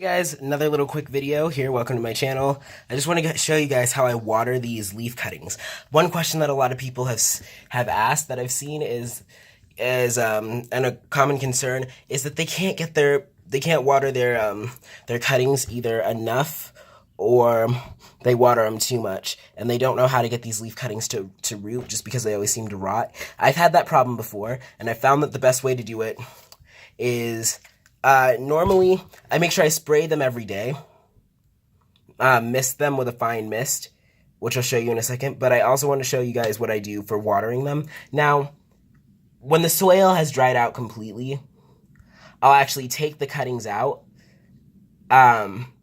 Hey guys, another little quick video here. Welcome to my channel. I just want to show you guys how I water these leaf cuttings. One question that a lot of people have asked that I've seen and a common concern is that they can't water their cuttings either enough or they water them too much, and they don't know how to get these leaf cuttings to root just because they always seem to rot. I've had that problem before, and I found that the best way to do it is normally, I make sure I spray them every day, mist them with a fine mist, which I'll show you in a second, but I also want to show you guys what I do for watering them. Now, when the soil has dried out completely, I'll actually take the cuttings out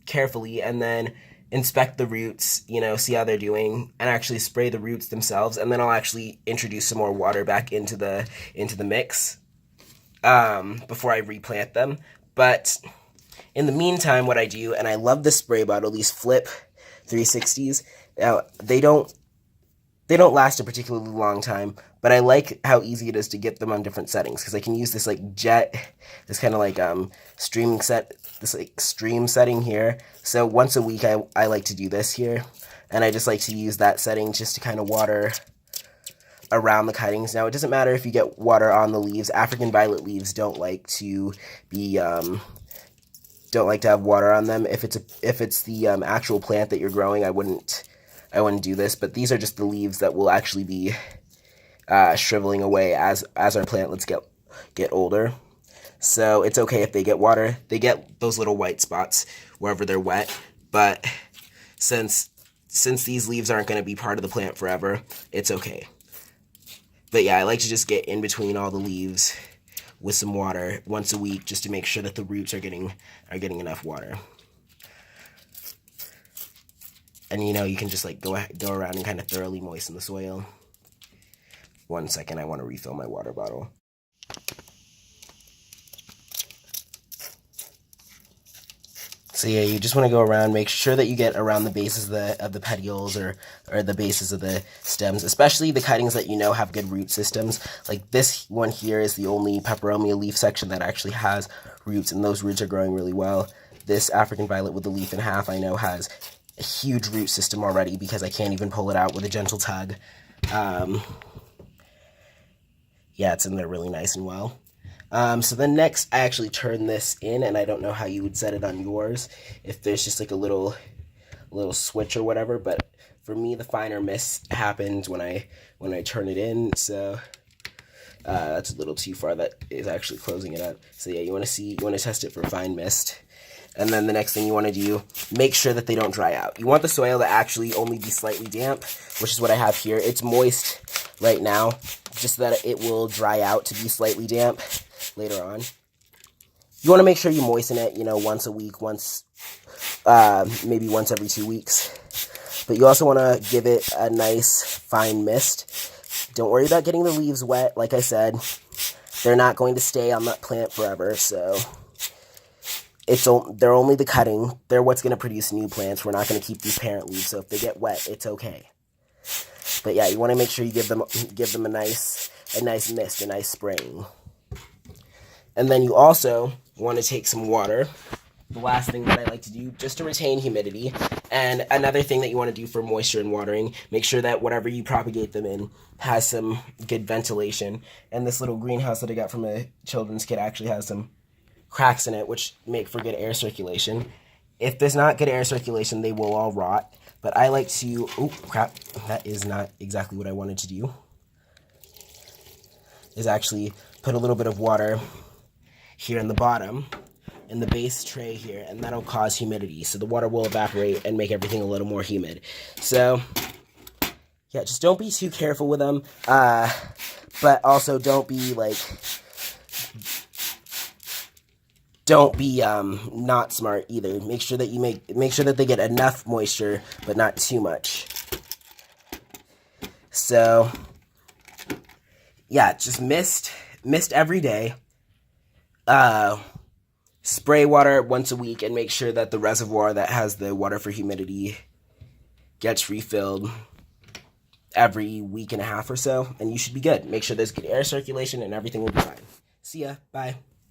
carefully and then inspect the roots, see how they're doing, and actually spray the roots themselves, and then I'll actually introduce some more water back into the mix before I replant them. But in the meantime, what I do, and I love this spray bottle, these Flip 360s. Now, they don't last a particularly long time, but I like how easy it is to get them on different settings, because I can use this this kind of like stream setting here. So once a week, I like to do this here, and I just like to use that setting just to kind of water around the cuttings. Now, it doesn't matter if you get water on the leaves. African violet leaves don't like to have water on them. If it's the actual plant that you're growing, I wouldn't do this. But these are just the leaves that will actually be shriveling away as our plantlets get older. So it's okay if they get water. They get those little white spots wherever they're wet. But since these leaves aren't going to be part of the plant forever, it's okay. But yeah, I like to just get in between all the leaves with some water once a week, just to make sure that the roots are getting enough water. And you can just like go around and kind of thoroughly moisten the soil. 1 second, I want to refill my water bottle. So yeah, you just want to go around, make sure that you get around the bases of the petioles or the bases of the stems, especially the cuttings that have good root systems. Like this one here is the only peperomia leaf section that actually has roots, and those roots are growing really well. This African violet with the leaf in half I know has a huge root system already, because I can't even pull it out with a gentle tug. Yeah, it's in there really nice and well. So then next, I actually turn this in, and I don't know how you would set it on yours, if there's just like a little switch or whatever, but for me, the finer mist happens when I turn it in, so that's a little too far. That is actually closing it up. So yeah, you want to test it for fine mist. And then the next thing you want to do, make sure that they don't dry out. You want the soil to actually only be slightly damp, which is what I have here. It's moist right now, just so that it will dry out to be slightly damp later on. You want to make sure you moisten it, once a week, maybe once every 2 weeks. But you also want to give it a nice fine mist. Don't worry about getting the leaves wet. Like I said, they're not going to stay on that plant forever, so they're only the cutting. They're what's going to produce new plants. We're not going to keep these parent leaves, so if they get wet, it's okay. But yeah, you want to make sure you give them a nice mist, a nice spraying. And then you also want to take some water. The last thing that I like to do, just to retain humidity. And another thing that you want to do for moisture and watering, make sure that whatever you propagate them in has some good ventilation. And this little greenhouse that I got from a children's kit actually has some cracks in it, which make for good air circulation. If there's not good air circulation, they will all rot. But I like to, oh crap, that is not exactly what I wanted to do, is actually put a little bit of water here in the bottom, in the base tray here, and that'll cause humidity. So the water will evaporate and make everything a little more humid. So yeah, just don't be too careful with them, but also don't be not smart either. Make sure that they get enough moisture, but not too much. So yeah, just mist every day. Spray water once a week, and make sure that the reservoir that has the water for humidity gets refilled every week and a half or so, and you should be good. Make sure there's good air circulation, and everything will be fine. See ya. Bye.